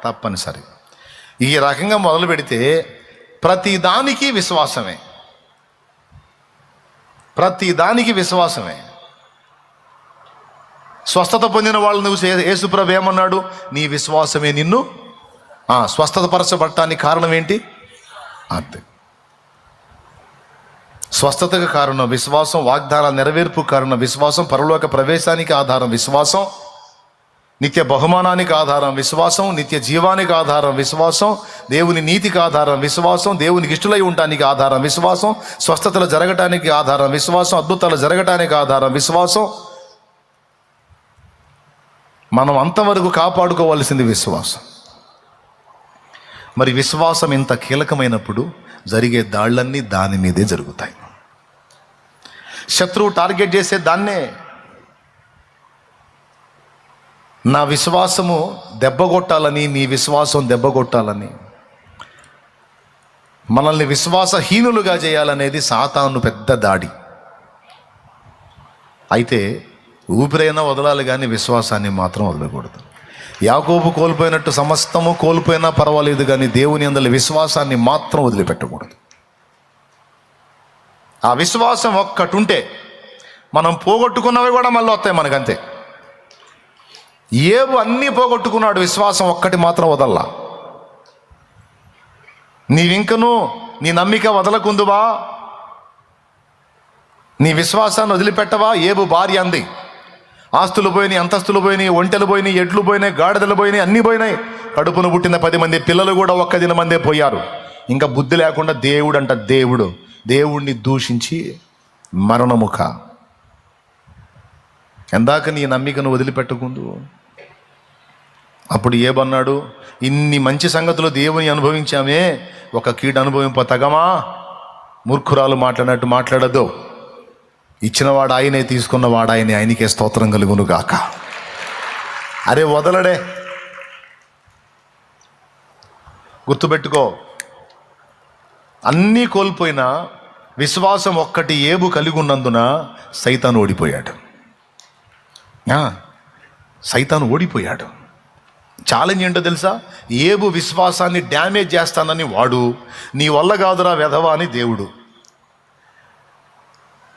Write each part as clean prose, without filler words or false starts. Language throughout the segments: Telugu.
తప్పనిసరి. ఈ రకంగా మొదలు పెడితే ప్రతిదానికి విశ్వాసమే, ప్రతిదానికి విశ్వాసమే. స్వస్థత పొందిన వాళ్ళు నువ్వు యేసుప్రభు ఏమన్నాడు? నీ విశ్వాసమే నిన్ను స్వస్థతపరచబడటానికి కారణం ఏంటి? అంతే. స్వస్థతకు కారణం విశ్వాసం, వాగ్దానాల నెరవేర్పు కారణం విశ్వాసం, పరలోక ప్రవేశానికి ఆధారం విశ్వాసం, నిత్య బహుమానానికి ఆధారం విశ్వాసం, నిత్య జీవానికి ఆధారం విశ్వాసం, దేవుని నీతికి ఆధారం విశ్వాసం, దేవునికి ఇష్టలై ఉండటానికి ఆధారం విశ్వాసం, స్వస్థతలు జరగటానికి ఆధారం విశ్వాసం, అద్భుతాలు జరగటానికి ఆధారం విశ్వాసం. మనం అంతవరకు కాపాడుకోవాల్సింది విశ్వాసం. మరి విశ్వాసం ఇంత కీలకమైనప్పుడు జరిగే దాళ్ళన్నీ దాని మీదే జరుగుతాయి. శత్రువు టార్గెట్ చేసే దాన్నే. నా విశ్వాసము దెబ్బగొట్టాలని, నీ విశ్వాసం దెబ్బగొట్టాలని, మనల్ని విశ్వాసహీనులుగా చేయాలనేది సాతాను పెద్ద దాడి. అయితే ఊపిరైనా వదలాలి కానీ విశ్వాసాన్ని మాత్రం వదలకూడదు. యాకోబు కోల్పోయినట్టు సమస్తము కోల్పోయినా పర్వాలేదు కానీ దేవుని యందలి విశ్వాసాన్ని మాత్రం వదిలిపెట్టకూడదు. ఆ విశ్వాసం ఒక్కటి ఉంటే మనం పోగొట్టుకున్నవి కూడా మళ్ళీ వస్తాయి మనకంతే. ఏవు అన్నీ పోగొట్టుకున్నాడు, విశ్వాసం ఒక్కటి మాత్రం వదల్లా. నీవింకను నీ నమ్మిక వదలకుందువా, నీ విశ్వాసాన్ని వదిలిపెట్టవా? ఏబు భార్య అంది, ఆస్తులు పోయినాయి, అంతస్తులు పోయినాయి, ఒంటెలు పోయినాయి, ఎడ్లు పోయినాయి, గాడిదలు పోయినాయి, అన్నీ పోయినాయి. కడుపును పుట్టిన 10 మంది పిల్లలు కూడా 1 దినమందే పోయారు. ఇంకా బుద్ధి లేకుండా దేవుడిని దూషించి మరణముఖ. ఎందాక నీ నమ్మికను వదిలిపెట్టకుందు. అప్పుడు ఏమన్నాడు? ఇన్ని మంచి సంగతులు దేవుని అనుభవించామే, ఒక కీడు అనుభవింప తగమా? మూర్ఖురాలు మాట్లాడినట్టు మాట్లాడదు. ఇచ్చినవాడు ఆయనే, తీసుకున్నవాడు ఆయనే, ఆయనకే స్తోత్రం కలుగును గాక. అరే వదలడే. గుర్తుపెట్టుకో, అన్నీ కోల్పోయినా విశ్వాసం ఒక్కటి ఏబు కలిగి ఉన్నందున సైతాను ఓడిపోయాడు. సైతాను ఓడిపోయాడు. ఛాలెంజ్ ఏంటో తెలుసా? ఏబు విశ్వాసాన్ని డ్యామేజ్ చేస్తానని వాడు, నీ వల్ల కాదురా వెధవా అని దేవుడు.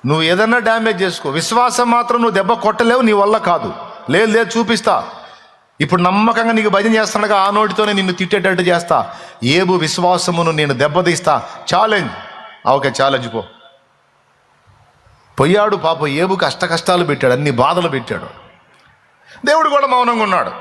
నువ్వు ఏదన్నా డ్యామేజ్ చేసుకో, విశ్వాసం మాత్రం నువ్వు దెబ్బ కొట్టలేవు, నీ వల్ల కాదు. లేదు చూపిస్తా. ఇప్పుడు నమ్మకంగా నీకు భజన చేస్తానుగా, ఆ నోటితోనే నిన్ను తిట్టేటట్టు చేస్తా. ఏబు విశ్వాసమును నేను దెబ్బతీస్తా. ఛాలెంజ్. ఓకే, ఛాలెంజ్ పో. పోయాడు. పాప ఏబుకి కష్టాలు పెట్టాడు, అన్ని బాధలు పెట్టాడు. దేవుడు కూడా మౌనంగా ఉన్నాడు.